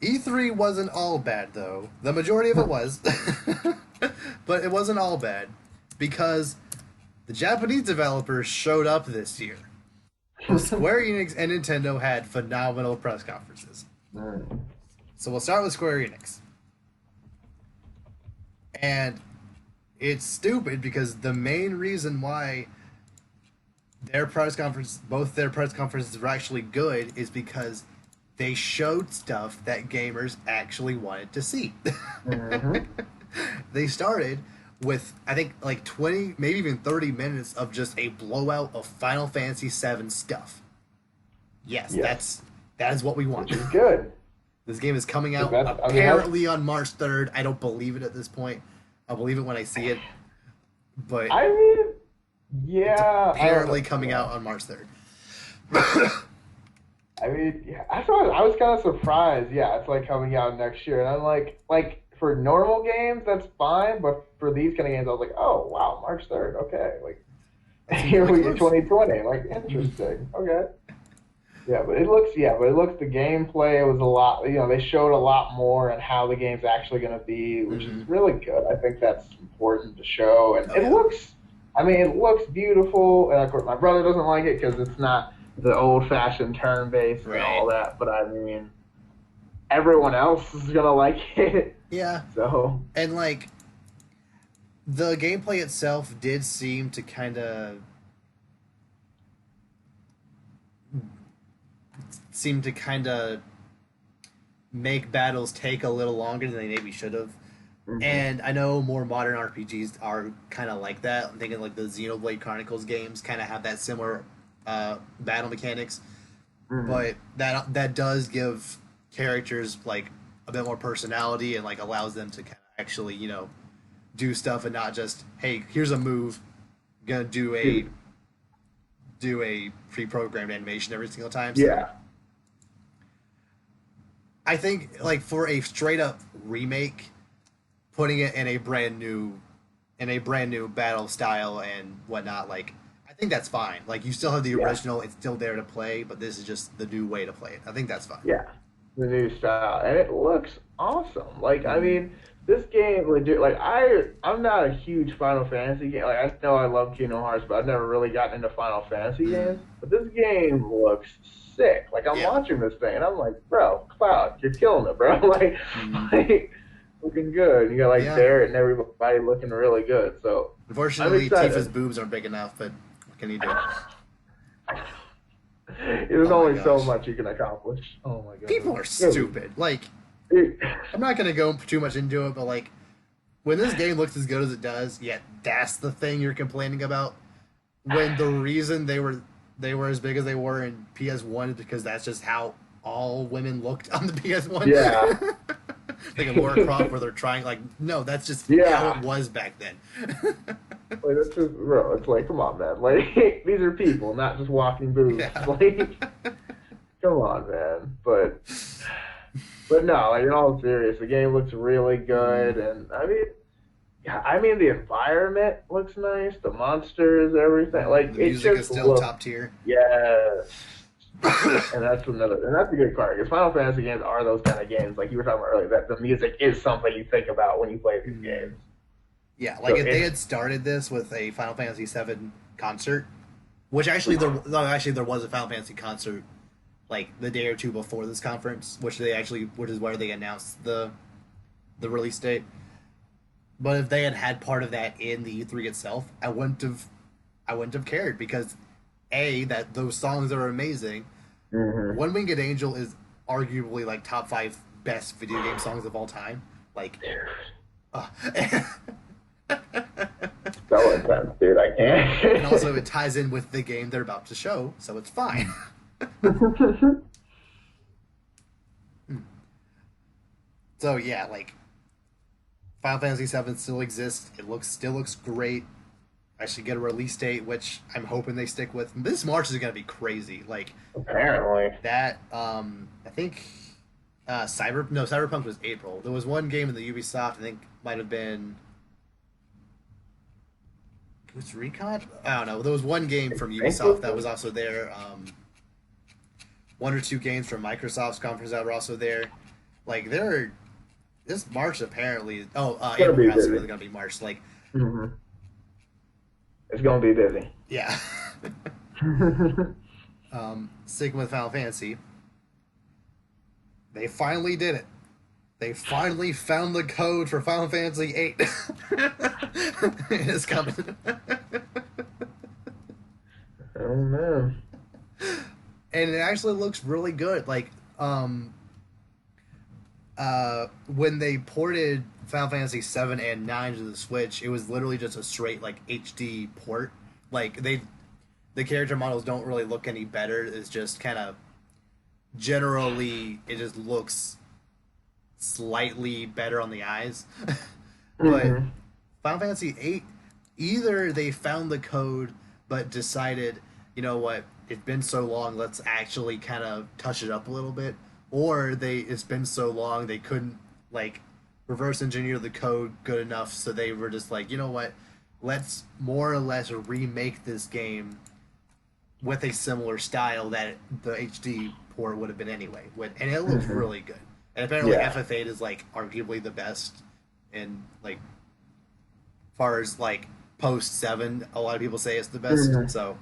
E3 wasn't all bad though. The majority of it was, but it wasn't all bad because the Japanese developers showed up this year. Both Square Enix and Nintendo had phenomenal press conferences. Mm. So we'll start with Square Enix. And it's stupid because the main reason why both their press conferences were actually good, is because they showed stuff that gamers actually wanted to see. Mm-hmm. They started with, I think, like 20, maybe even 30 minutes of just a blowout of Final Fantasy VII stuff. Yes, Yes, that is what we want. which is good. This game is coming 'Cause out apparently on March 3rd. I don't believe it at this point. I'll believe it when I see it. But I mean, it's yeah, I don't apparently know. coming Yeah. out on March 3rd. I mean, yeah, I was kind of surprised. Yeah, it's like coming out next year, and I'm like for normal games, that's fine, but for these kind of games, I was like, oh wow, March 3rd, okay, like That's here really we get close. 2020, like interesting, okay. Yeah, but it looks the gameplay was a lot. They showed a lot more and how the game's actually going to be, which is Mm-hmm. really good. I think that's important to show, and Oh it yeah. looks. I mean, it looks beautiful, and of course, my brother doesn't like it because it's not the old-fashioned turn-based and Right. all that. But I mean, everyone else is gonna like it, Yeah. so And like the gameplay itself did seem to kind of make battles take a little longer than they maybe should have. hmm And I know more modern RPGs are kind of like that. I'm thinking like the Xenoblade Chronicles games kind of have that similar battle mechanics, hmm but that does give characters like a bit more personality and like allows them to kind of actually do stuff and not just, hey, here's a move, gonna dude. do a pre-programmed animation every single time. So Yeah, I think like for a straight up remake, putting it in a brand new battle style and whatnot, like I think that's fine. Like you still have the yeah. original, it's still there to play, but this is just the new way to play it. I think that's fine. Yeah, the new style, and it looks awesome. Like, I Mm-hmm. mean, this game legit. Like, I'm not a huge Final Fantasy game. Like, I know I love Kingdom Hearts, but I've never really gotten into Final Fantasy Mm-hmm. games. But this game looks sick. Like, I'm Yeah. watching this thing, and I'm like, bro, Cloud, you're killing it, bro. Like, Mm-hmm. like looking good. You got like Yeah. Barrett and everybody looking really good. So I'm Unfortunately, Tifa's excited. boobs aren't big enough, but what can you do? There's Oh my only so gosh. much you can accomplish. Oh my People god. are Really. stupid. Like, It- I'm not gonna go too much into it, but like, when this game looks as good as it does, yet that's the thing you're complaining about. When the reason they were as big as they were in PS1 is because that's just how all women looked on the PS1. yeah. Like a Laura Croft, where they're trying, like, no, that's just how it Yeah. was back then. Like that's just bro. It's like, come on, man. Like these are people, not just walking boobs. Yeah. Like, come on, man. But no, like in all serious, the game looks really Mm. good, and I mean, yeah, I mean the environment looks nice, the monsters, everything. Like The it music is just still looks, top tier. yes. And that's a good part because Final Fantasy games are those kind of games, like you were talking about earlier, that the music is something you think about when you play these Mm. games. Yeah, like So if they it's had started this with a Final Fantasy VII concert, which actually there was a Final Fantasy concert like the day or two before this conference, which is where they announced the release date. But if they had had part of that in the E3 itself, I wouldn't have cared because a that those songs are amazing. hmm One Winged Angel is arguably like top five best video game songs of all time. Like, uh, so intense, dude. I and also can't. it ties in with the game they're about to show, so it's fine. So yeah, like Final Fantasy VII still exists. Still looks great. I should get a release date, which I'm hoping they stick with. This March is gonna be crazy. Like Apparently. that. I think Cyberpunk was April. There was one game in the Ubisoft. I think might have been Ghost Recon. I don't know. There was one game from I think Ubisoft that was also there. One or two games from Microsoft's conference that were also there. Like they're this March apparently. Oh, It's gonna Animal be Crossing busy. is gonna be March. Like, Hmm. It's gonna be busy. yeah. Sticking with Final Fantasy, they finally did it. They finally found the code for Final Fantasy VIII. It's coming. Oh man. And it actually looks really good. Like, when they ported Final Fantasy 7 and 9 to the Switch, it was literally just a straight like HD port. Like the character models don't really look any better. It's just kind of generally it just looks slightly better on the eyes. But Hmm. Final Fantasy VIII, either they found the code but decided, you know what, it's been so long, let's actually kind of touch it up a little bit, or it's been so long they couldn't like reverse engineer the code good enough, so they were just like, you know what, let's more or less remake this game with a similar style that the HD port would have been anyway. And it looks Hmm. really good. And apparently Yeah. FF8 is like arguably the best in like far as like post 7. A lot of people say it's the best. Hmm. So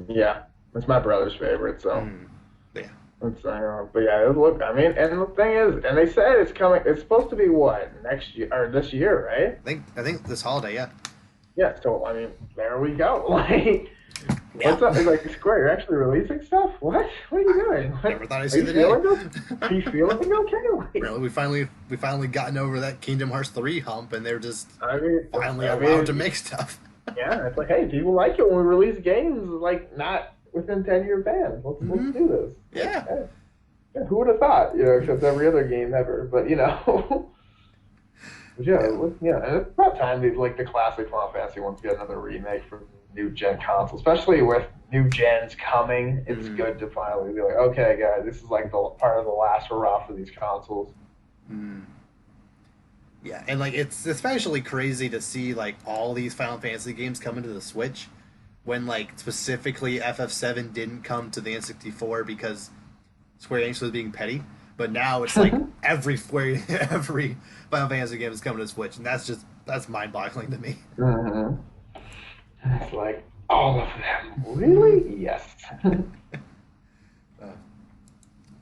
Yeah. It's my brother's favorite, so. mm, yeah, It's, but yeah, it look. I mean, and the thing is, and they said it's coming. It's supposed to be what next year or this year, right? I think this holiday, yeah. Yeah. So I mean, there we go. Like, Yeah. what's up? It's like Square, you're actually releasing stuff. What? What are you doing? What? Never thought I'd Are see you the feeling day. good? Are you feeling okay? Like, Really, we finally gotten over that Kingdom Hearts 3 hump, and they're just I mean, finally I allowed mean, to make stuff. yeah. It's like, hey, people like it when we release games like not within 10-year bans. Let's do this. Yeah. Hey, yeah, who would have thought? You know, except every other game ever. But you know. But yeah, and it's about time the classic Final Fantasy ones get another remake for new gen console, especially with new gens coming. It's Mhm. good to finally be like, okay, guys, this is like the part of the last hurrah for these consoles. Mm. Yeah, and like it's especially crazy to see like all these Final Fantasy games coming to the Switch, when like specifically FF7 didn't come to the N64 because Square Enix was being petty. But now it's like every Final Fantasy game is coming to Switch, and that's mind boggling to me. Hmm. It's like all of them. Really? Yes. Uh,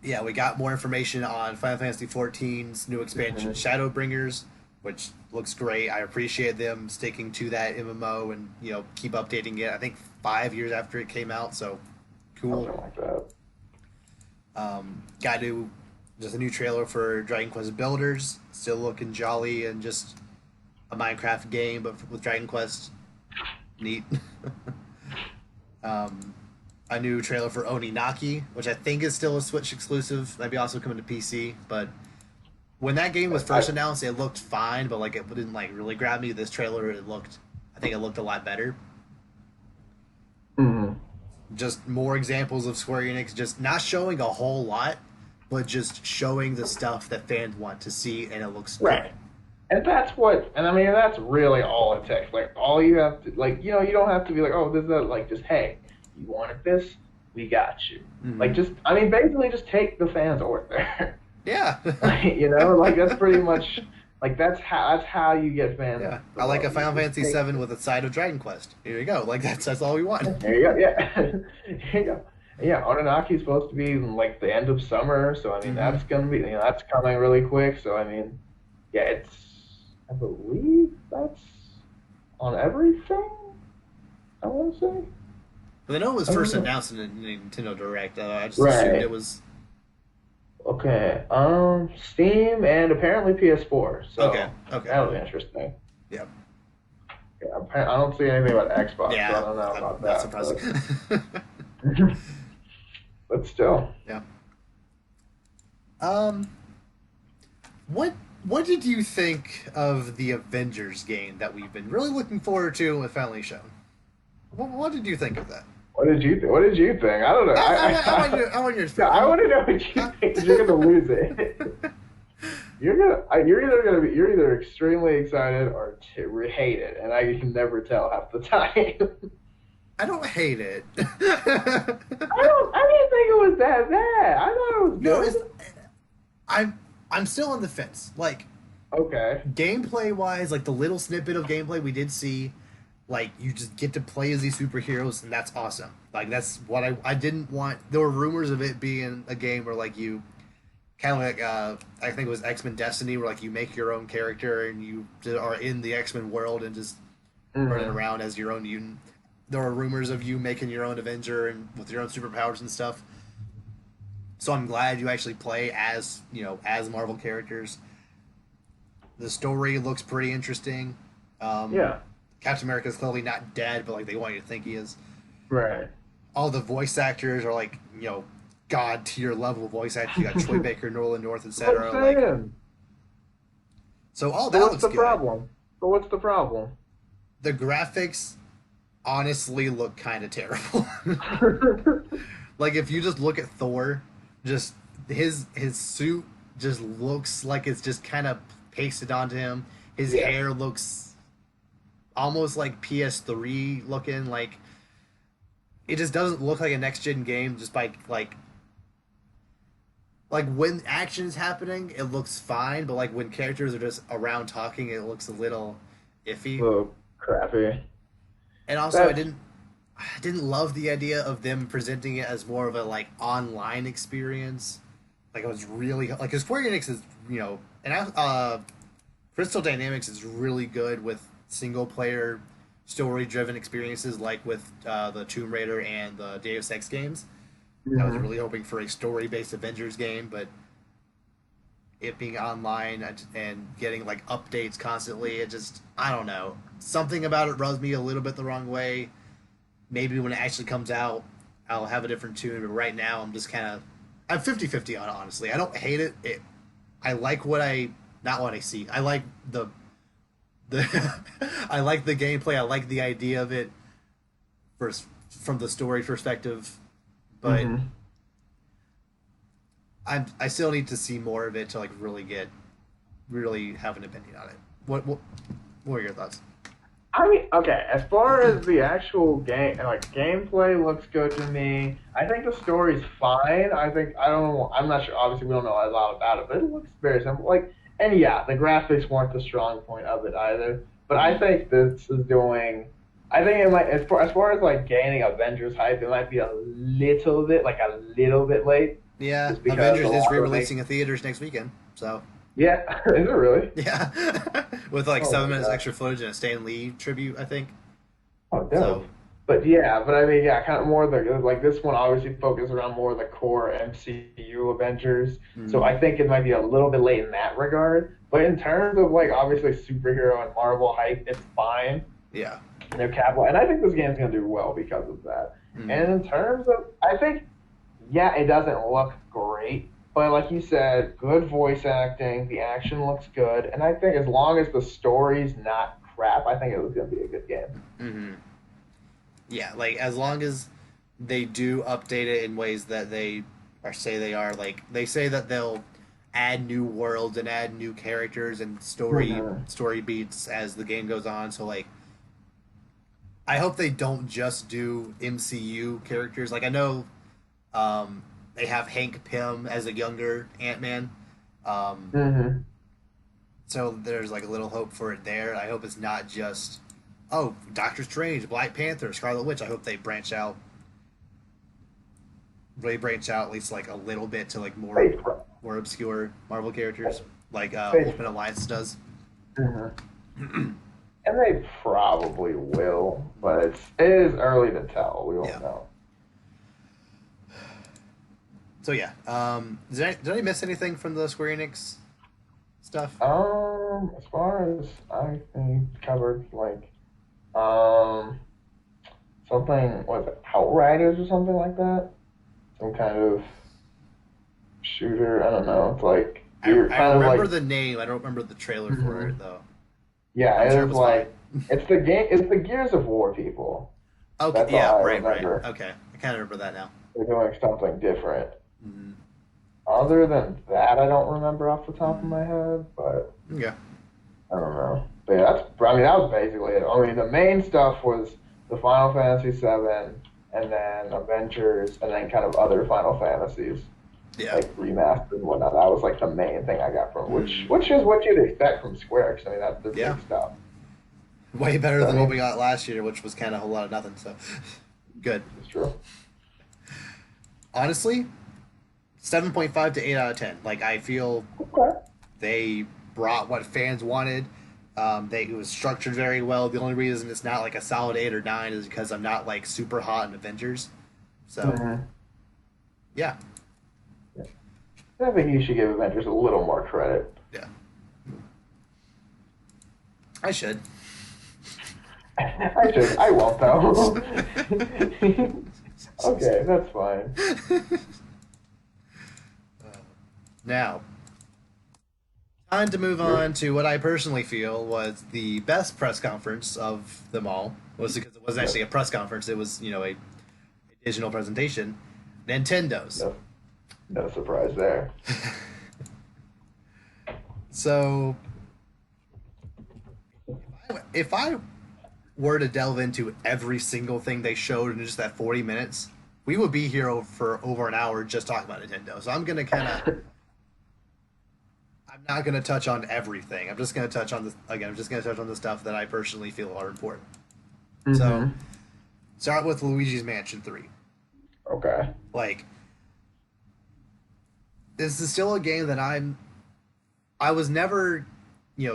yeah, we got more information on Final Fantasy XIV's new expansion, Shadowbringers, which looks great. I appreciate them sticking to that MMO and keep updating it. I think 5 years after it came out, so cool. Something like that. Got to just a new trailer for Dragon Quest Builders, still looking jolly and just a Minecraft game, but with Dragon Quest. Neat. A new trailer for Oninaki, which I think is still a Switch exclusive. Maybe also coming to PC. But when that game was first announced, it looked fine, but like it didn't like really grab me. This trailer, I think it looked a lot better. Hmm. Just more examples of Square Enix just not showing a whole lot, but just showing the stuff that fans want to see, and it looks Right. good. And I mean, that's really all it takes. Like, all you have to, you don't have to be like, oh, this is that. Like, just, hey, you wanted this? We got you. Mhm. Like, basically just take the fans over there. Yeah. That's pretty much, that's how you get fans. Yeah. I like a Final Fantasy VII with a side of Dragon Quest. Here you go. Like, that's all we want. There you go, yeah. There you go. Yeah, Oninaki's supposed to be in, the end of summer, so, I mean, that's going to be, that's coming really quick, so, I mean, yeah, I believe that's on everything, I want to say. But I know it was I don't first know. announced in the Nintendo Direct. I just Right. assumed it was. Okay, Steam and apparently PS4, so Okay. that'll be interesting. Yep. Yeah, I don't see anything about Xbox, Yeah. so I don't know about Not that. surprising. But still. Yeah. What did you think of the Avengers game that we've been really looking forward to and finally shown? What did you think of that? What did you think? I don't know. I want your Yeah, I want to know what you think, because you're gonna lose it. You're either extremely excited or hate it, and I can never tell half the time. I don't hate it. I didn't think it was that bad. I thought it was No, good. I'm still on the fence. Like, Okay. gameplay wise, like the little snippet of gameplay we did see, like you just get to play as these superheroes, and that's awesome. Like that's what I didn't want. There were rumors of it being a game where like you kind of like I think it was X-Men Destiny, where like you make your own character and you are in the X-Men world and just running around as your own mutant. There were rumors of you making your own Avenger and with your own superpowers and stuff. So I'm glad you actually play as as Marvel characters. The story looks pretty interesting. Yeah. Captain America's clearly not dead, but like they want you to think he is. Right. All the voice actors are like god tier level voice actors. You got Troy Baker, Nolan North, etc. Like, so all that looks good. But what's the problem? The graphics honestly look kind of terrible. Like if you just look at Thor, just his suit just looks like it's just kind of pasted onto him. His hair looks almost like PS3 looking. Like it just doesn't look like a next gen game. Just by like when action's happening, it looks fine. But like when characters are just around talking, it looks a little iffy. Oh, crappy. And also, I didn't love the idea of them presenting it as more of a like online experience. Like it was really like because Square Enix is and Crystal Dynamics is really good with single player story driven experiences, like with the Tomb Raider and the Deus Ex games. I was really hoping for a story based Avengers game, but it being online and getting like updates constantly, it just I don't know. Something about it rubs me a little bit the wrong way. Maybe when it actually comes out, I'll have a different tune, but right now I'm just kind of I'm 50-50 on it, honestly. I don't hate it. I like what not what I see. I like the I like the gameplay. I like the idea of it first from the story perspective, but I still need to see more of it to like really have an opinion on it. What are your thoughts? I mean, okay, as far as the actual game, like gameplay looks good to me. I think the story's fine. I'm not sure. Obviously, we don't know a lot about it, but it looks very simple. Like, and yeah, the graphics weren't the strong point of it either. But I think this is doing. I think it might, as far as like gaining Avengers hype, it might be a little bit late. Yeah, Avengers is re-releasing in theaters next weekend, so. Yeah, is it really? Yeah, with like 7 minutes extra footage and a Stan Lee tribute, I think. Oh, dope. So, but I mean, kind of more like this one obviously focused around more of the core MCU Avengers. So I think it might be a little bit late in that regard. But in terms of like obviously superhero and Marvel hype, it's fine. Yeah. And they're capital, and I think this game's gonna do well because of that. And in terms of, I think, it doesn't look great. But like you said, good voice acting, the action looks good, and I think as long as the story's not crap, I think it was going to be a good game. Yeah, like as long as they do update it in ways that they say they are, like they say that they'll add new worlds and add new characters and story beats as the game goes on. So like, I hope they don't just do MCU characters. Like I know. They have Hank Pym as a younger Ant-Man. So there's like a little hope for it there. I hope it's not just, Doctor Strange, Black Panther, Scarlet Witch. I hope they really branch out at least like a little bit to like more obscure Marvel characters, like Ultimate Alliance does. And they probably will, but it is early to tell. We won't know. So yeah, did I miss anything from the Square Enix stuff? As far as I think covered, like, something, was it Outriders or something like that? Some kind of shooter. I don't know. It's like I remember the name. I don't remember the trailer for it though. Yeah, it was like it's the game. It's the Gears of War people. Okay. Yeah. Right. Okay. I kind of remember that now. They're doing something different. Other than that, I don't remember off the top of my head, but yeah, I don't know. But yeah, that was basically it. I mean, the main stuff was the Final Fantasy VII, and then Avengers, and then kind of other Final Fantasies. Yeah. like remastered and whatnot. That was like the main thing I got from it, Mm. which is what you'd expect from Square. 'Cause, I mean, that's their Yeah. big stuff. Way better So I than what we mean, got last year, which was kind of a whole lot of nothing. So, good. it's true. Honestly, 7.5 to 8 out of 10. Like, I feel Okay. they brought what fans wanted. It was structured very well. The only reason it's not like a solid 8 or 9 is because I'm not like super hot in Avengers. So, Mm-hmm. yeah. Yeah. I think you should give Avengers a little more credit. Yeah. I should. I should. I won't though. Okay, that's fine. Now, time to move You're, on to what I personally feel was the best press conference of them all. Was because it wasn't actually a press conference; it was a digital presentation. Nintendo's. no, no surprise there. So, if I were to delve into every single thing they showed in just that 40 minutes, we would be here for over an hour just talking about Nintendo. So I'm gonna kind of. I'm not gonna touch on everything. I'm just gonna touch on this again. I'm just gonna touch on the stuff that I personally feel are important. So, Mm-hmm. start with Luigi's Mansion 3. Okay. Like, this is still a game that I was never,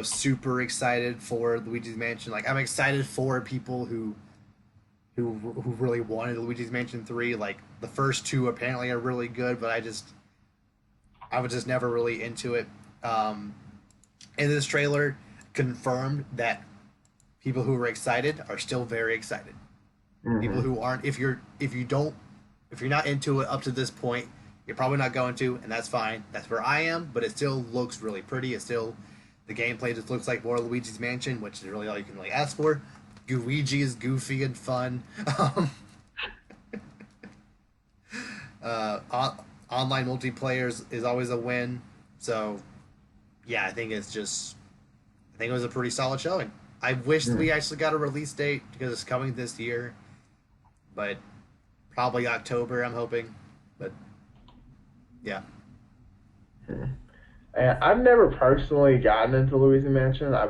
super excited for Luigi's Mansion. Like, I'm excited for people who really wanted Luigi's Mansion 3. Like, the first two apparently are really good, but I was just never really into it. Um, and this trailer confirmed that people who were excited are still very excited. People Mm-hmm. who aren't, if you're not into it up to this point, you're probably not going to, and that's fine. That's where I am, but it still looks really pretty. The gameplay just looks like more Luigi's Mansion, which is really all you can really ask for. Luigi is goofy and fun. Online multiplayer is always a win. So, yeah, I think it was a pretty solid showing. I wish we actually got a release date because it's coming this year, but probably October, I'm hoping. But yeah. And I've never personally gotten into Luigi's Mansion. I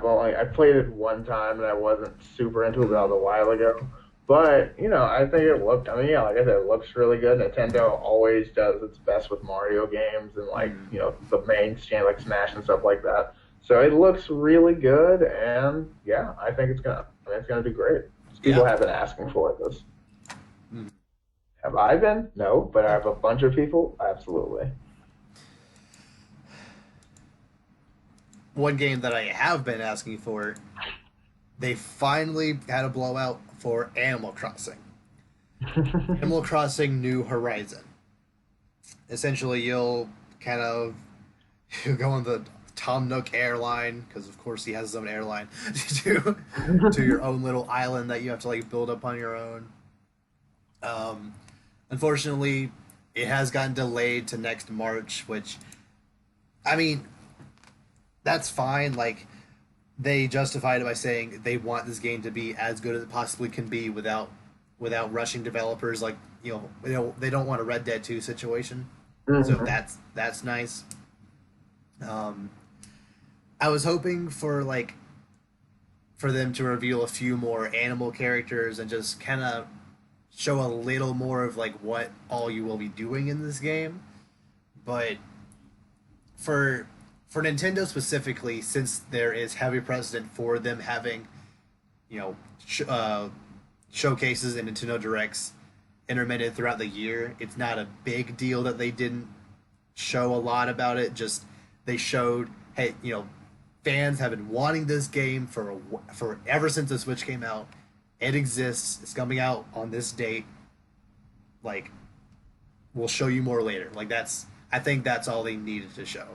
played it one time and I wasn't super into it, but that was a while ago. But I think it looked. I mean, yeah, like I said, it looks really good. Nintendo always does its best with Mario games and like Mm. the main stand like Smash and stuff like that. So it looks really good, and yeah, I think it's gonna do great. People Yeah. have been asking for this. Mm. Have I been? No, but I have a bunch of people. Absolutely. One game that I have been asking for, they finally had a blowout for Animal Crossing. Animal Crossing New Horizon. Essentially, you'll kind of you go on the Tom Nook airline because, of course, he has his own airline to your own little island that you have to like build up on your own. Um, Unfortunately, it has gotten delayed to next March, which I mean, that's fine. Like they justified it by saying they want this game to be as good as it possibly can be without rushing developers. Like they don't want a Red Dead 2 situation. So Hmm. that's nice. Um, I was hoping for them to reveal a few more animal characters and just kind of show a little more of like what all you will be doing in this game. But for Nintendo specifically, since there is heavy precedent for them having you know showcases and Nintendo Directs intermittent throughout the year, it's not a big deal that they didn't show a lot about it. Just they showed, hey, fans have been wanting this game for ever since the Switch came out. It exists. It's coming out on this date. Like, we'll show you more later. Like I think that's all they needed to show.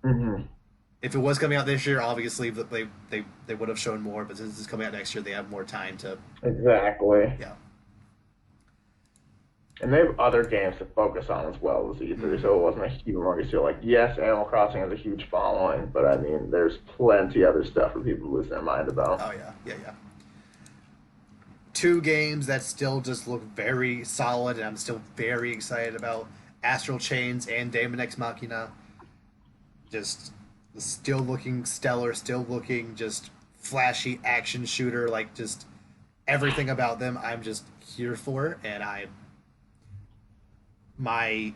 Hmm. If it was coming out this year, obviously they would have shown more. But since it's coming out next year, they have more time to. Exactly. Yeah. And they have other games to focus on as well as E3, so it wasn't a huge so like yes, Animal Crossing has a huge following, but I mean there's plenty other stuff for people to lose their mind about. Oh yeah. Two games that still just look very solid, and I'm still very excited about. Astral Chains and Daemon X Machina, just still looking stellar, still looking just flashy action shooter, like just everything about them I'm just here for, and my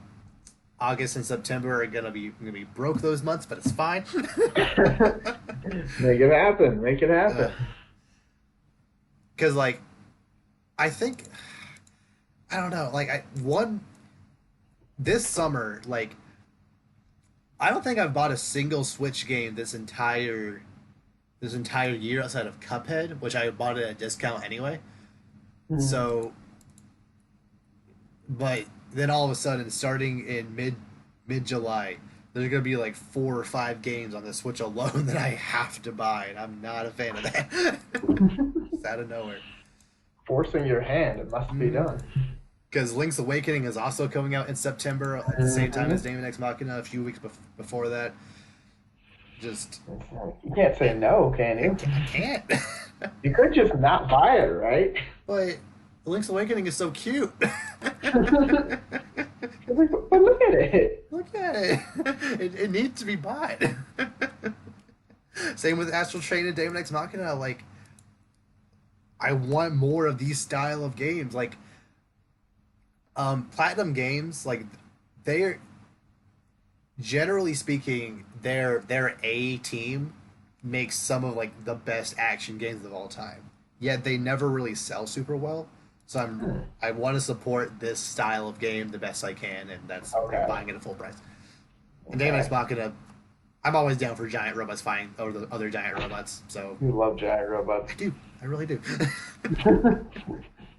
August and September are gonna be broke those months, but it's fine. Make it happen. Make it happen. Because like I think I don't know, like I one this summer, like I don't think I've bought a single Switch game this entire year outside of Cuphead, which I bought it at a discount anyway. Mhm. So, but then all of a sudden, starting in mid July, there's gonna be like 4 or 5 games on the Switch alone that I have to buy, and I'm not a fan of that. It's out of nowhere. Forcing your hand. It must be done. Because Link's Awakening is also coming out in September at the same time as Daemon X Machina, a few weeks before that. Just You can't say no, can you? I can't. You could just not buy it, right? But Link's Awakening is so cute. But look at it. Look at it. It needs to be bought. Same with Astral Chain and Daemon X Machina. Like, I want more of these style of games. Like, Platinum Games, like, they're generally speaking, their A team makes some of like the best action games of all time. Yet they never really sell super well. So I want to support this style of game the best I can, and that's Okay. buying it at full price. And Daemon X Machina, I'm always down for giant robots fighting other giant robots. So You love giant robots. I do, I really do.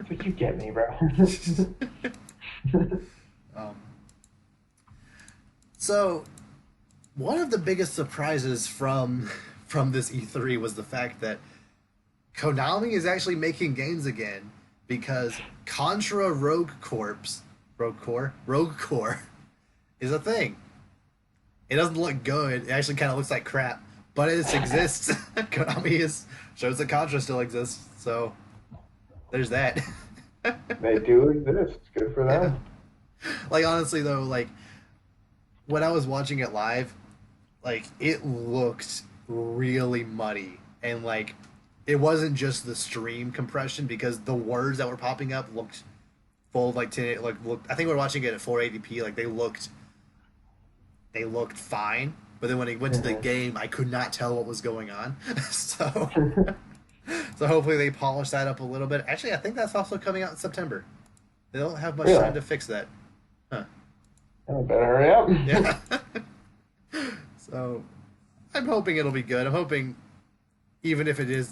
But you get me, bro. um, so one of the biggest surprises from this E3 was the fact that Konami is actually making games again, because Contra Rogue Core is a thing. It doesn't look good. It actually kind of looks like crap, but it exists. Konami shows that Contra still exists, so there's that. They do exist. Good for them. Like, honestly though, like when I was watching it live, like it looked really muddy, and like it wasn't just the stream compression, because the words that were popping up looked full of like I think we were watching it at 480p. Like they looked fine, but then when it went to the game, I could not tell what was going on. So so hopefully they polish that up a little bit. Actually, I think that's also coming out in September. They don't have much time to fix that. Huh. Oh, better hurry up. Yeah. So I'm hoping it'll be good. I'm hoping even if it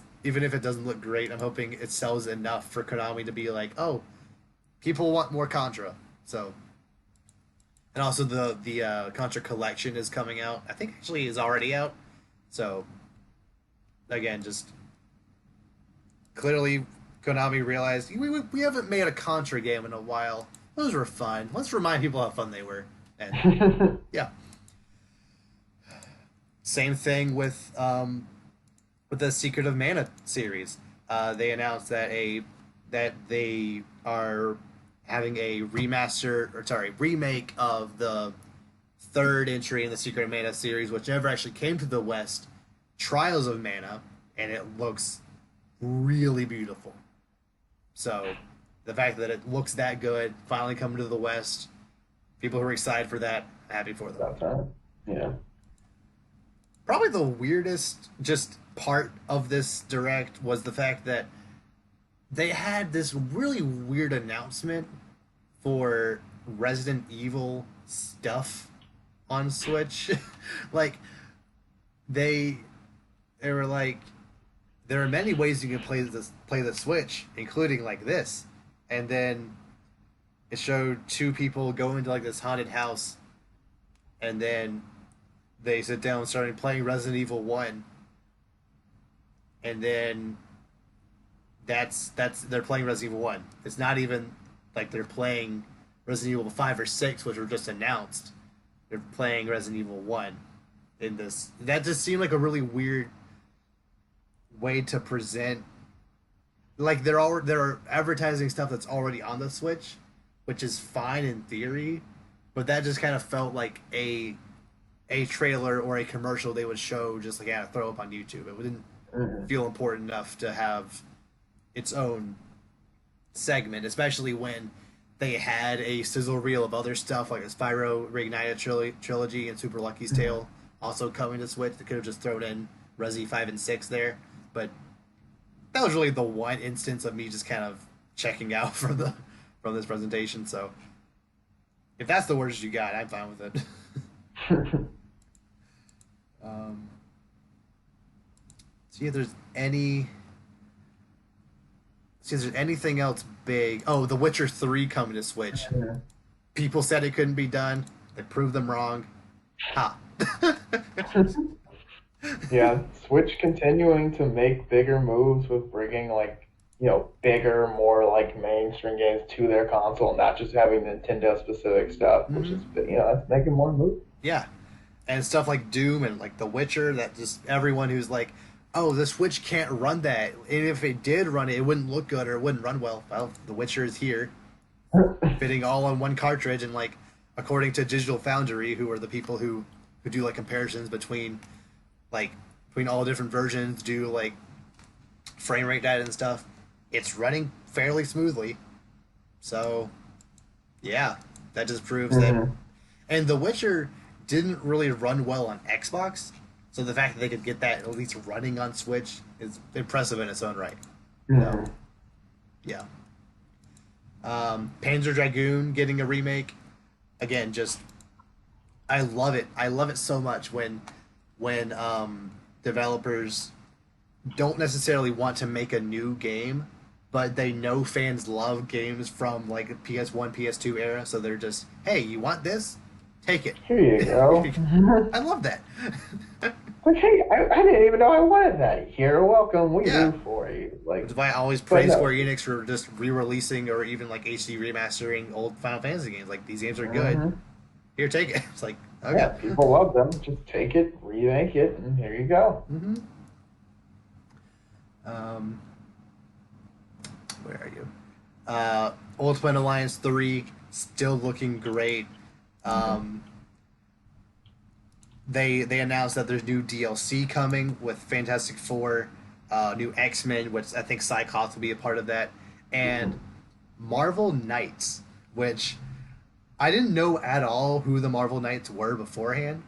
doesn't look great, I'm hoping it sells enough for Konami to be like, oh, people want more Contra. So, and also the Contra collection is coming out. I think actually is already out. So again, just clearly Konami realized we haven't made a Contra game in a while. Those were fun. Let's remind people how fun they were. And yeah. Same thing with the Secret of Mana series. They announced that they are having a remake of the third entry in the Secret of Mana series, which never actually came to the West, Trials of Mana, and it looks really beautiful. So the fact that it looks that good, finally coming to the West, people who are excited for that, happy for them. That's right. Yeah. Probably the weirdest just part of this direct was the fact that they had this really weird announcement for Resident Evil stuff on Switch. Like they were like, there are many ways you can play the Switch, including like this. And then it showed 2 people go into like this haunted house, and then they sit down and started playing Resident Evil 1. And then that's they're playing Resident Evil 1. It's not even like they're playing Resident Evil 5 or 6, which were just announced. They're playing Resident Evil 1 in this. That just seemed like a really weird way to present. Like they're advertising stuff that's already on the Switch, which is fine in theory, but that just kind of felt like a trailer or a commercial they would show just like throw up on YouTube. It didn't Mhm. feel important enough to have its own segment, especially when they had a sizzle reel of other stuff like a Spyro Reignited trilogy and Super Lucky's Tale also coming to Switch. They could have just thrown in Resi 5 and 6 there, but that was really the one instance of me just kind of checking out from this presentation. So if that's the worst you got, I'm fine with it. um, see if there's any. See if there's anything else big. Oh, The Witcher 3 coming to Switch. People said it couldn't be done. They proved them wrong. Ha. Yeah, Switch continuing to make bigger moves with bringing like, bigger, more like mainstream games to their console, not just having Nintendo specific stuff, which is, that's making more moves. Yeah. And stuff like Doom and like The Witcher, that just everyone who's like, oh, the Switch can't run that. And if it did run it, it wouldn't look good or it wouldn't run well. Well, The Witcher is here, fitting all on one cartridge. And like, according to Digital Foundry, who are the people who do like comparisons between all different versions, do like frame rate data and stuff, it's running fairly smoothly. So, yeah, that just proves that. And The Witcher didn't really run well on Xbox, so the fact that they could get that at least running on Switch is impressive in its own right. So, yeah. Panzer Dragoon getting a remake, again, just I love it. I love it so much when developers don't necessarily want to make a new game, but they know fans love games from like PS1, PS2 era, so they're just, hey, you want this? Take it. Here you go. I love that. Like, hey, I didn't even know I wanted that. You're welcome. We do for you. Like, which is why I always praise Square Enix for just re-releasing or even like HD remastering old Final Fantasy games. Like, these games are good. Here, take it. It's like, okay. Yeah, people love them. Just take it, remake it, and here you go. Where are you? Ultimate Alliance 3 still looking great. They announced that there's new DLC coming with Fantastic Four, new X-Men, which I think Cyclops will be a part of that, and Marvel Knights, which I didn't know at all who the Marvel Knights were beforehand,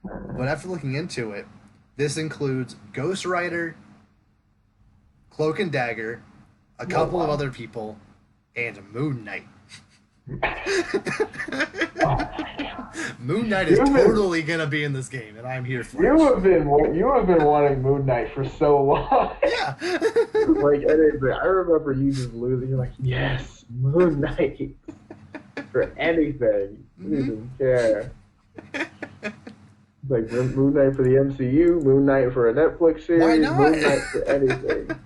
but after looking into it, this includes Ghost Rider, Cloak and Dagger, a couple of other people, and Moon Knight. Moon Knight is totally gonna be in this game, and I'm here for it. You have been wanting Moon Knight for so long. Yeah. Like anything. I remember you just losing. You're like, yes, Moon Knight for anything. You didn't care. Like Moon Knight for the MCU, Moon Knight for a Netflix series, Why not? Moon Knight for anything.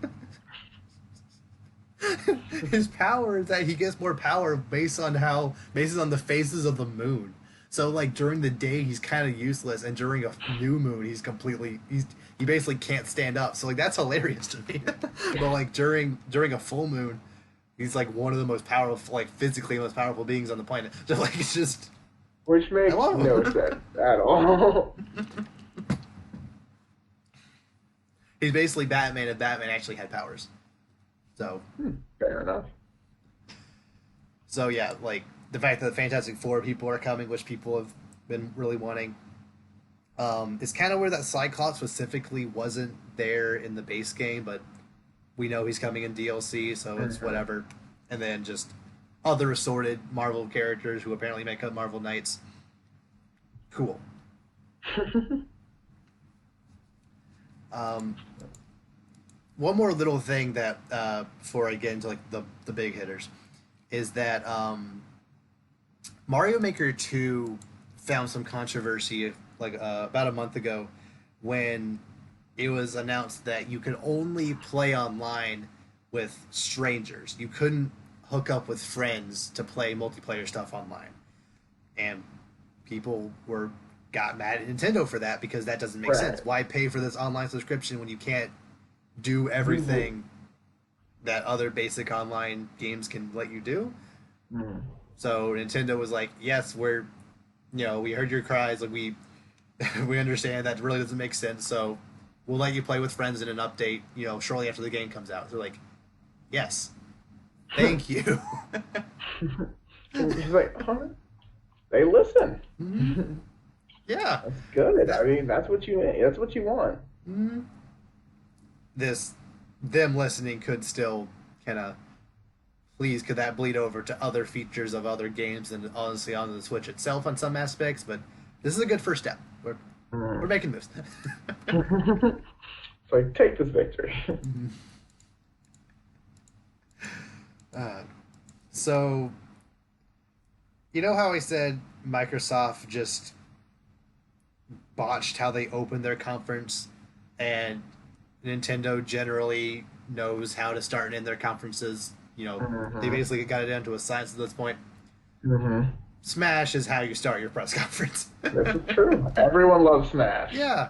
His power is that he gets more power based on the phases of the moon. So like during the day he's kind of useless, and during a new moon he basically can't stand up. So like that's hilarious to me. But like during a full moon, he's like one of the most powerful, like physically most powerful beings on the planet. So like it's just, which makes no sense at all. He's basically Batman if Batman actually had powers. So fair enough. So yeah, like the fact that the Fantastic Four people are coming, which people have been really wanting, is kind of where that Cyclops specifically wasn't there in the base game, but we know he's coming in DLC, so it's whatever. And then just other assorted Marvel characters who apparently make up Marvel Knights. Cool. One more little thing that before I get into like the big hitters is that Mario Maker 2 found some controversy like about a month ago when it was announced that you could only play online with strangers. You couldn't hook up with friends to play multiplayer stuff online. And people got mad at Nintendo for that because that doesn't make sense. Why pay for this online subscription when you can't do everything that other basic online games can let you do? So Nintendo was like, yes, we're we heard your cries. Like we understand that really doesn't make sense. So we'll let you play with friends in an update. Shortly after the game comes out. They're like, yes, thank you. He's like, huh? They listen. Mhm. Yeah. That's good. I mean, that's what you want. Mhm. This them listening could still kind of please could that bleed over to other features of other games and honestly on the Switch itself on some aspects, but this is a good first step. We're making moves. It's like, take this victory. uh, so you know how I said Microsoft just botched how they opened their conference, and Nintendo generally knows how to start and end their conferences. They basically got it down to a science at this point. Mm-hmm. Smash is how you start your press conference. This is true. Everyone loves Smash. Yeah.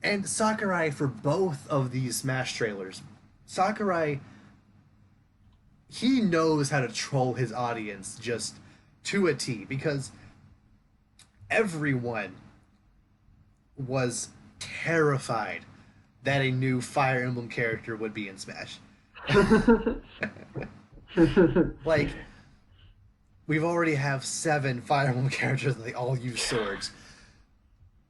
And Sakurai, for both of these Smash trailers, Sakurai, he knows how to troll his audience just to a T, because everyone was terrified that a new Fire Emblem character would be in Smash. Like, we've already have 7 Fire Emblem characters and they all use swords.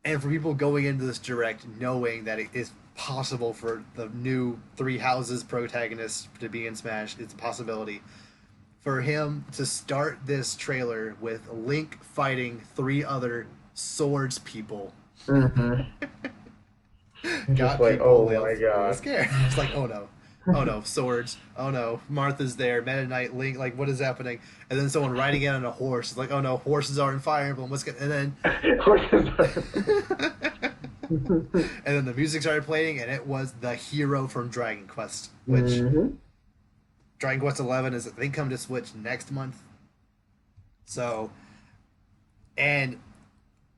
And for people going into this direct knowing that it is possible for the new Three Houses protagonist to be in Smash, it's a possibility. For him to start this trailer with Link fighting 3 other swords people Mm-hmm. got Just like, people oh real, my real god. scared. It's like, oh no. Oh no, swords. Oh no, Martha's there. Meta Knight, Link, like what is happening? And then someone riding in on a horse. It's like, oh no, horses are in Fire Emblem. What's going? And then, and then the music started playing, and it was the hero from Dragon Quest, which Mm-hmm. Dragon Quest 11 is I think coming to Switch next month. So, and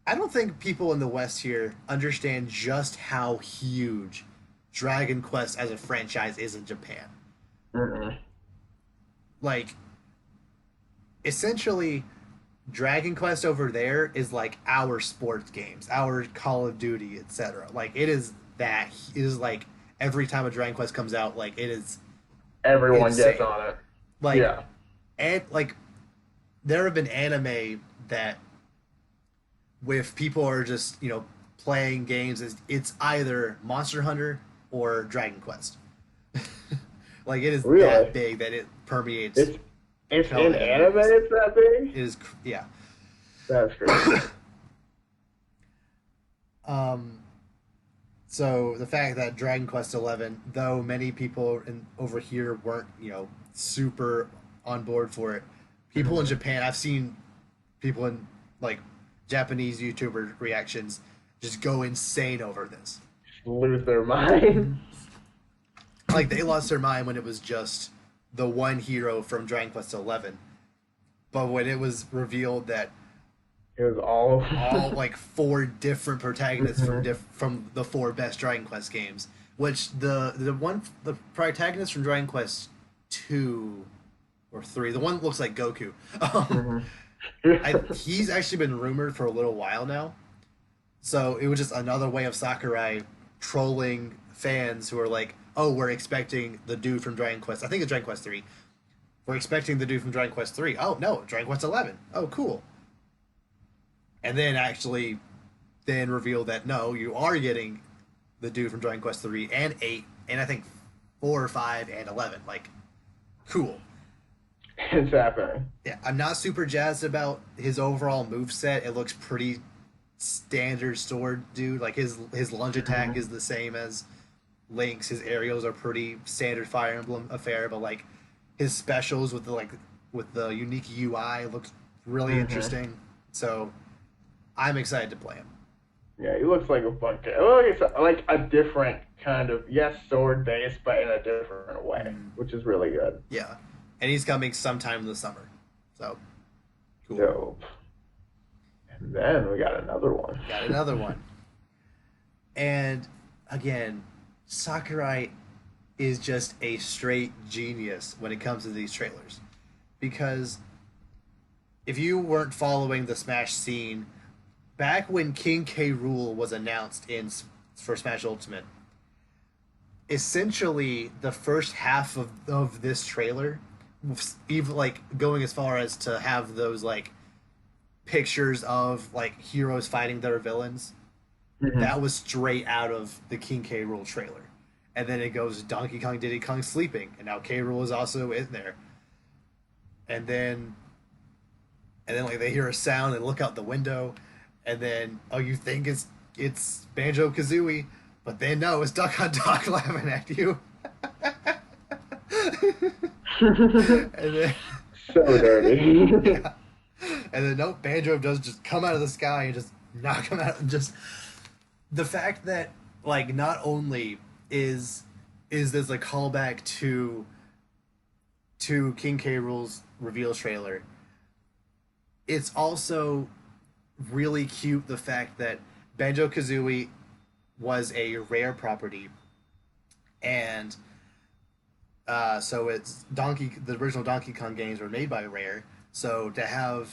I don't think people in the West here understand just how huge Dragon Quest as a franchise is in Japan. Mm-hmm. Like, essentially, Dragon Quest over there is like our sports games, our Call of Duty, etc. Like, it is like every time a Dragon Quest comes out, like it is Everyone insane. gets on it. Like, Yeah. and like there have been anime that with people are just playing games, it's either Monster Hunter or Dragon Quest. Like it is Really? that big that it permeates. It's hell in anime. It's that big. It is yeah. That's crazy. So the fact that Dragon Quest 11, though many people over here weren't super on board for it, people in Japan, I've seen people in like Japanese YouTuber reactions just go insane over this. Lose their mind. Like they lost their mind when it was just the one hero from Dragon Quest 11, but when it was revealed that It was all like 4 different protagonists from the 4 best Dragon Quest games, which the protagonist from Dragon Quest 2 or 3, the one that looks like Goku, he's actually been rumored for a little while now. So it was just another way of Sakurai trolling fans who are like, oh, we're expecting the dude from Dragon Quest. I think it's Dragon Quest 3. We're expecting the dude from Dragon Quest 3. Oh, no, Dragon Quest 11. Oh, cool. And then actually then reveal that, no, you are getting the dude from Dragon Quest 3 and 8, and I think 4 or 5 and 11. Like, cool. It's happening. Yeah, I'm not super jazzed about his overall moveset. It looks pretty standard sword dude. Like his lunge attack is the same as Link's. His aerials are pretty standard Fire Emblem affair, but like his specials with the unique UI looks really interesting. So I'm excited to play him. Yeah, he looks like a bunch of like a different kind of sword based, but in a different way, which is really good. Yeah, and he's coming sometime in the summer. So cool. Dope. And then we got another one. Got another one. And again, Sakurai is just a straight genius when it comes to these trailers. Because if you weren't following the Smash scene, back when King K. Rool was announced for Smash Ultimate, essentially the first half of this trailer, even like going as far as to have those like pictures of like heroes fighting their villains, Hmm. that was straight out of the King K. Rool trailer. And then it goes Donkey Kong, Diddy Kong sleeping, and now K. Rool is also in there. And then like they hear a sound and look out the window, and then oh, you think it's Banjo Kazooie, but then no, it's Duck Hunt Duck laughing at you. And then So dirty. yeah, and then nope, Banjo does just come out of the sky and just knock him out. And just the fact that like not only is this a callback to King K. Rool's reveal trailer, it's also really cute the fact that Banjo Kazooie was a rare property, and so it's the original Donkey Kong games were made by Rare. So to have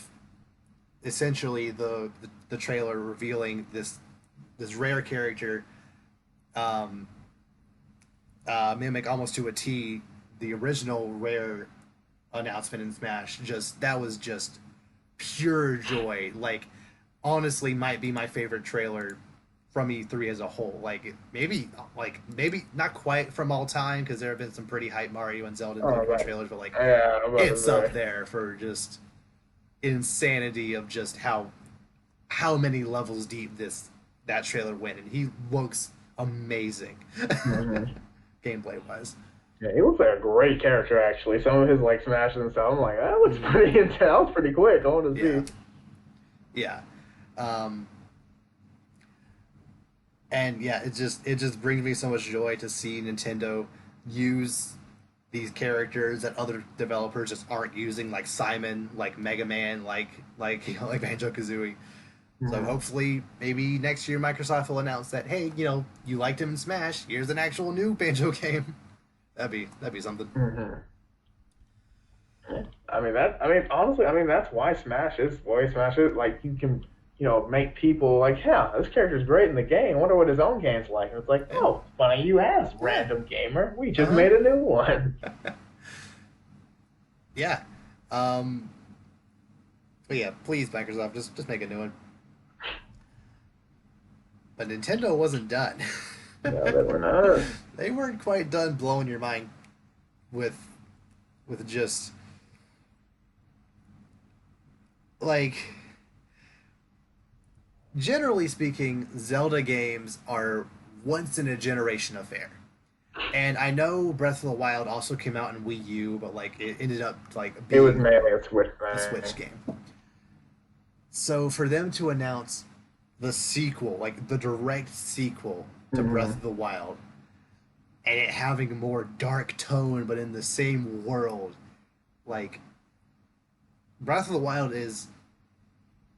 essentially the trailer revealing this rare character, um, mimic almost to a T the original Rare announcement in Smash, just that was just pure joy. Like, honestly, might be my favorite trailer from E3 as a whole. Maybe not quite from all time because there have been some pretty hype Mario and Zelda and Oh, Pokemon right. trailers, but like Yeah, I'm about to it's up say. there for just insanity of just how many levels deep this that trailer went, and he looks amazing Hmm. gameplay wise. Yeah, he looks like a great character actually. Some of his like smashes and stuff, I'm like, that looks pretty intense. That was pretty quick. I want to Yeah, see. yeah. Um, and yeah, it just brings me so much joy to see Nintendo use these characters that other developers just aren't using, like Simon, like Mega Man, like like Banjo Kazooie. So Hmm. hopefully, maybe next year Microsoft will announce that, hey, you liked him in Smash. Here's an actual new Banjo game. That'd be something. Hmm. I mean that. I mean honestly, I mean that's why Smash is why Smash is like you can make people like, yeah, this character's great in the game. I wonder what his own game's like. And it's like, Yeah, oh, funny you asked, yeah, random gamer. We uh just huh, made a new one. yeah. Um, but yeah, please Microsoft, just make a new one. But Nintendo wasn't done. No, they were not. They weren't quite done blowing your mind with just like, generally speaking, Zelda games are once in a generation affair. And I know Breath of the Wild also came out in Wii U, but like it ended up like It was being mainly a Switch a thing. Switch game. So for them to announce the sequel, like the direct sequel to Breath of Hmm. the Wild, and it having a more dark tone but in the same world, like Breath of the Wild is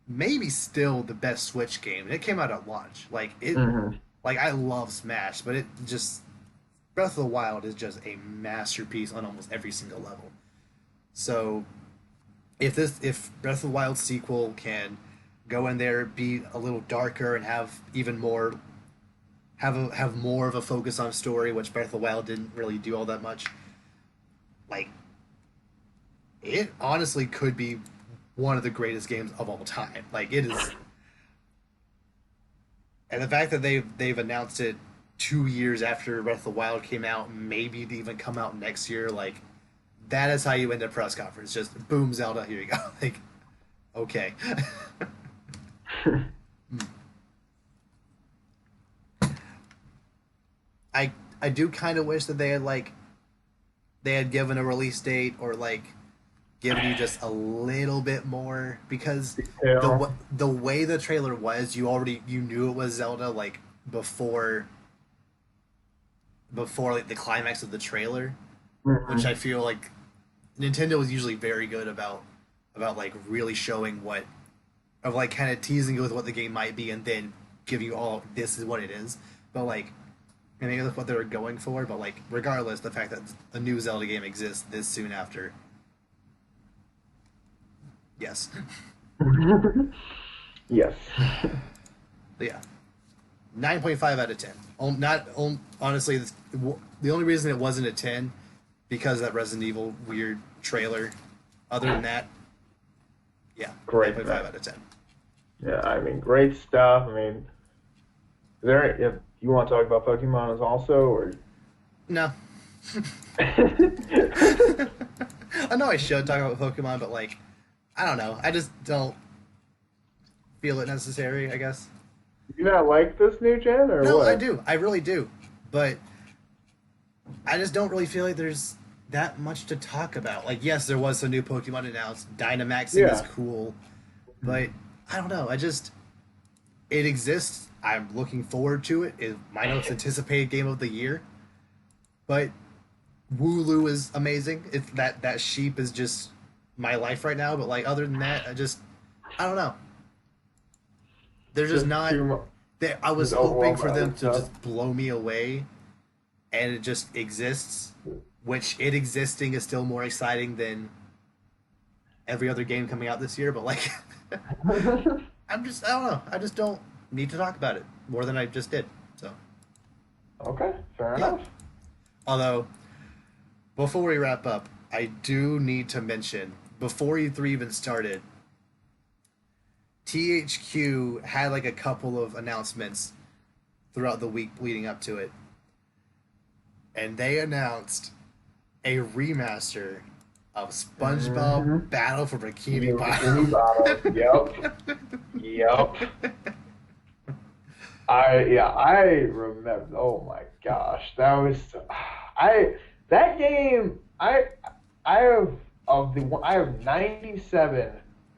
maybe still the best Switch game. And it came out at launch. Hmm. Like I love Smash, but it just Breath of the Wild is just a masterpiece on almost every single level. So if Breath of the Wild sequel can go in there, be a little darker, and have even more have more of a focus on story, which Breath of the Wild didn't really do all that much. Like, it honestly could be one of the greatest games of all time. Like, it is, and the fact that they've announced it 2 years after Breath of the Wild came out, maybe to even come out next year, like that is how you end a press conference. Just boom, Zelda, here you go. Like, okay. I I do kind of wish that they had given a release date, or like given you just a little bit more, because Yeah. the way the trailer was, you knew it was Zelda like before like the climax of the trailer, which I Hmm. feel like Nintendo was usually very good about like really showing what of like kind of teasing you with what the game might be and then give you all this is what it is. But like, I think that's what they were going for. But like, regardless, the fact that a new Zelda game exists this soon after, Yes. Yes. But yeah, 9.5 out of 10. Honestly, the only reason it wasn't a 10 because of that Resident Evil weird trailer. Other than that, yeah, Great. 9.5 out of 10. Yeah, I mean, great stuff. I mean, is there if you want to talk about Pokemon as also, or No. I know I should talk about Pokemon, but like, I don't know. I just don't feel it necessary, I guess. you not like this new gen or No, what? I do. I really do. But I just don't really feel like there's that much to talk about. Like, yes, there was some new Pokemon announced. Dynamaxing is Yeah. cool. But I don't know. It exists. I'm looking forward to it. My most anticipated game of the year. But Wooloo is amazing. That sheep is just my life right now. But like other than that, I don't know. They're just not. too much. I was Just hoping for overwhelmed them by to other just blow me away, and it just exists. Which it existing is still more exciting than every other game coming out this year. But like, I don't know. I just don't need to talk about it more than I just did. So, Okay, fair yeah. enough. Although, before we wrap up, I do need to mention before E3 even started, THQ had like a couple of announcements throughout the week leading up to it. And they announced a remaster of SpongeBob Mhm. Battle for Bikini Bikini Bottom. Bottom. Yep. I remember. Oh my gosh, that was that game. I have 97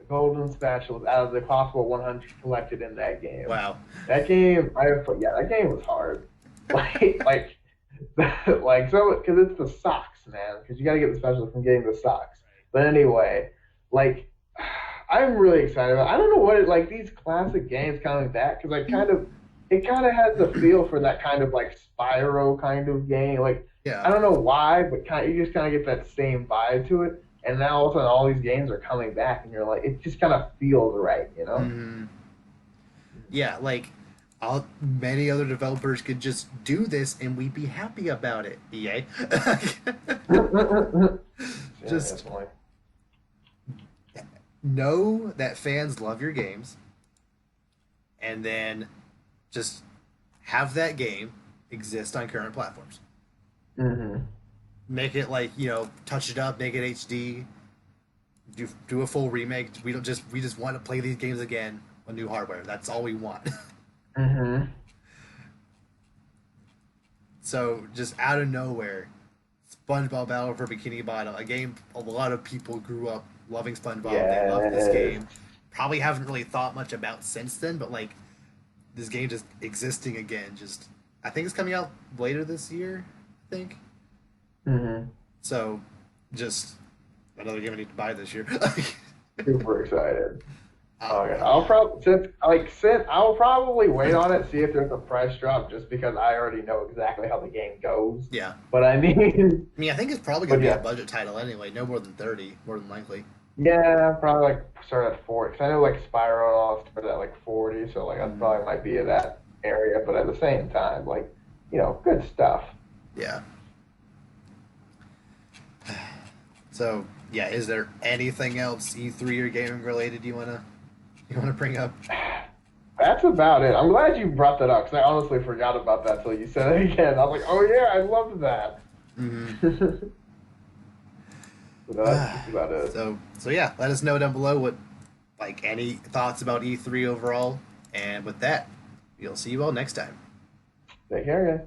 golden spatulas out of the possible 100 collected in that game. Wow. That game, that game was hard. Like, like so, because it's the socks, man. Because you got to get the specials from getting the socks. But anyway, like, I'm really excited about. I don't know what like these classic games coming back because it kind of has the feel for that kind of like Spyro kind of game. Like, I Yeah. don't know why, but you just kind of get that same vibe to it. And now all of a sudden, all these games are coming back, and you're like, it just kind of feels right, you know? Mhm. Yeah, like many other developers could just do this and we'd be happy about it. EA. Yeah, Just definitely. know that fans love your games and then just have that game exist on current platforms. Mm-hmm. Make it like, touch it up, make it HD, do a full remake. We just want to play these games again on new hardware. That's all we want. Mm-hmm. So just out of nowhere, SpongeBob Battle for Bikini Bottom, a game a lot of people grew up loving SpongeBob. They love this Yes. game. Probably haven't really thought much about since then, but like this game just existing again. Just I think it's coming out later this year. I think Mm-hmm. so. Just another game I need to buy this year. Super excited. Okay, Um, I'll probably wait on it, see if there's a price drop, just because I already know exactly how the game goes. yeah. But I mean, I mean, I think it's probably going but to be yeah, a budget title anyway. No more than 30, more than likely. yeah, probably like start at 40. Because I know like Spyro and all started at like 40, so like I Mm, probably might be in that area. But at the same time, like good stuff. yeah. So yeah, is there anything else E3 or gaming related you wanna bring up? That's about it. I'm glad you brought that up because I honestly forgot about that till you said it again. I was like, oh yeah, I loved that. Mm-hmm. So that's just about it. So yeah, let us know down below what any thoughts about E3 overall. And with that, we'll see you all next time. Take care, guys.